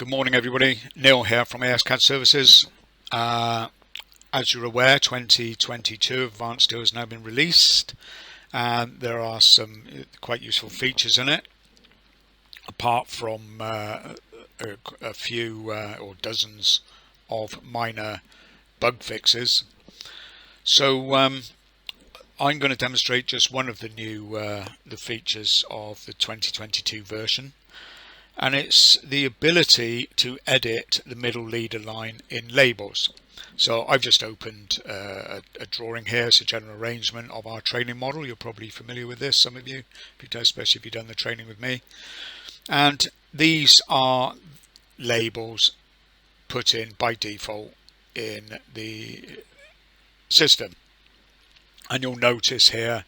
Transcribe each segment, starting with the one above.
Good morning everybody, Neil here from ASCAD Services. As you're aware, 2022 Advanced Tool has now been released and there are some quite useful features in it, apart from a few or dozens of minor bug fixes. So I'm going to demonstrate just one of the new the features of the 2022 version. And it's the ability to edit the middle leader line in labels. So I've just opened a drawing here. It's a general arrangement of our training model. You're probably familiar with this, some of you, especially if you've done the training with me. And these are labels put in by default in the system. And you'll notice here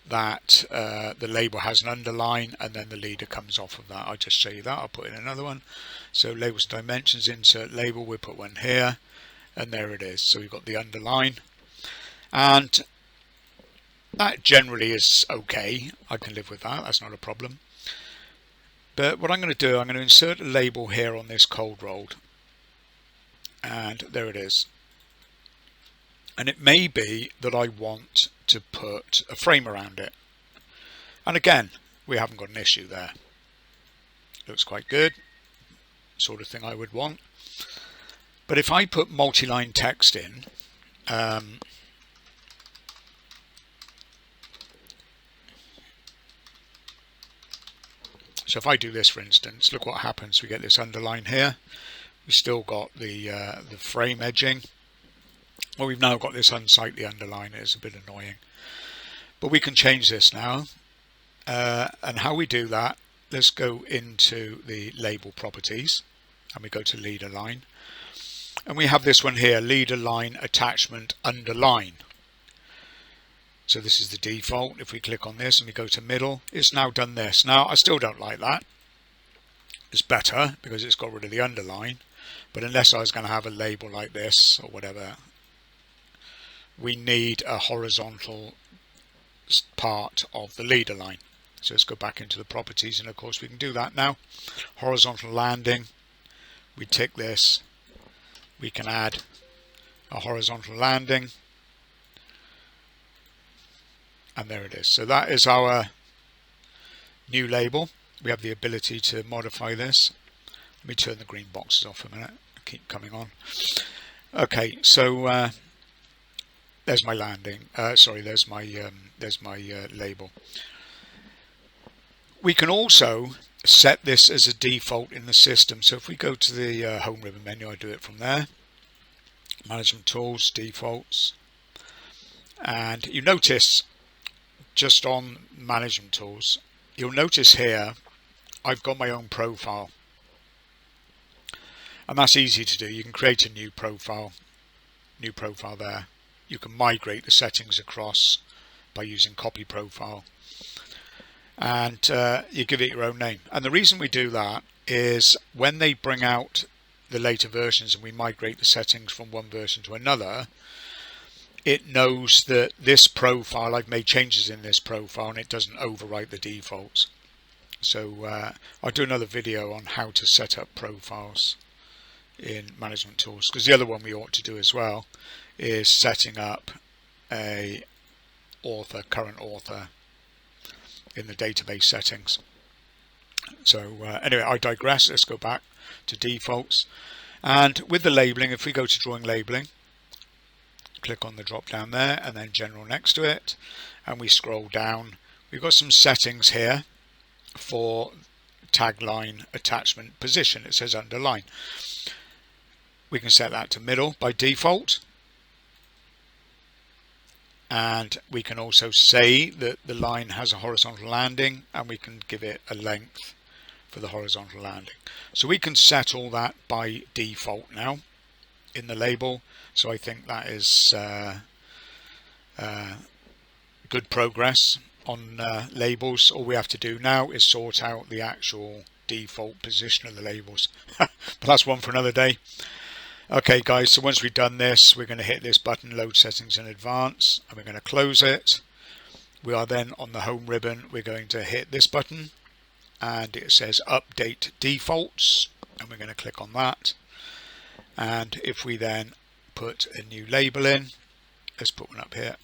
that the label has an underline and then the leader comes off of that. I'll just show you that. I'll put in another one. So labels dimensions, insert label, we'll put one here and there it is. So we've got the underline and that generally is okay. I can live with that, that's not a problem. But what I'm going to do, I'm going to insert a label here on this cold rolled and there it is. And it may be that I want to put a frame around it. And again, we haven't got an issue there. Looks quite good, sort of thing I would want. But if I put multi-line text in, so if I do this, for instance, look what happens. We get this underline here. We still got the frame edging. Well, we've now got this unsightly underline. It's a bit annoying, but we can change this now. And how we do that, let's go into the label properties and we go to leader line. And we have this one here, leader line attachment underline. So this is the default. If we click on this and we go to middle, it's now done this. Now, I still don't like that. It's better because it's got rid of the underline. But unless I was going to have a label like this or whatever, we need a horizontal part of the leader line. So let's go back into the properties and of course we can do that now. Horizontal landing, we tick this, we can add a horizontal landing and there it is. So that is our new label. We have the ability to modify this. Let me turn the green boxes off a minute, keep coming on. Okay, so there's my landing. There's my label. We can also set this as a default in the system. So if we go to the home ribbon menu, I do it from there. Management tools, defaults, and you notice just on management tools, you'll notice here I've got my own profile, and that's easy to do. You can create a new profile there. You can migrate the settings across by using copy profile and you give it your own name. And the reason we do that is when they bring out the later versions and we migrate the settings from one version to another, it knows that this profile, I've made changes in this profile and it doesn't overwrite the defaults. So I'll do another video on how to set up profiles in management tools, because the other one we ought to do as well is setting up a current author in the database settings. So anyway, I digress. Let's go back to defaults, and with the labeling, if we go to drawing labeling, click on the drop down there and then general next to it, and we scroll down, we've got some settings here for tagline attachment position. It says underline. We can set that to middle by default, and we can also say that the line has a horizontal landing and we can give it a length for the horizontal landing. So we can set all that by default now in the label. So I think that is good progress on labels. All we have to do now is sort out the actual default position of the labels. But that's one for another day. Okay guys, so once we've done this, we're going to hit this button, load settings in advance, and we're going to close it. We are then on the home ribbon, we're going to hit this button and it says update defaults, and we're going to click on that. And if we then put a new label in, let's put one up here,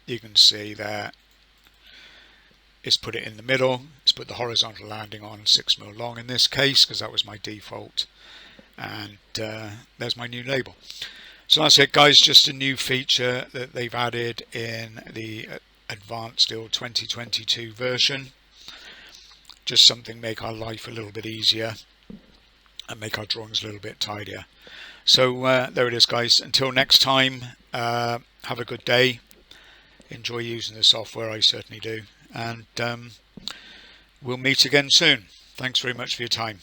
you can see there it's put it in the middle. It's put the horizontal landing on 6mm long in this case, because that was my default. And there's my new label. So that's it, guys. Just a new feature that they've added in the Advanced Steel 2022 version. Just something to make our life a little bit easier and make our drawings a little bit tidier. So there it is, guys. Until next time, have a good day. Enjoy using the software, I certainly do. And we'll meet again soon. Thanks very much for your time.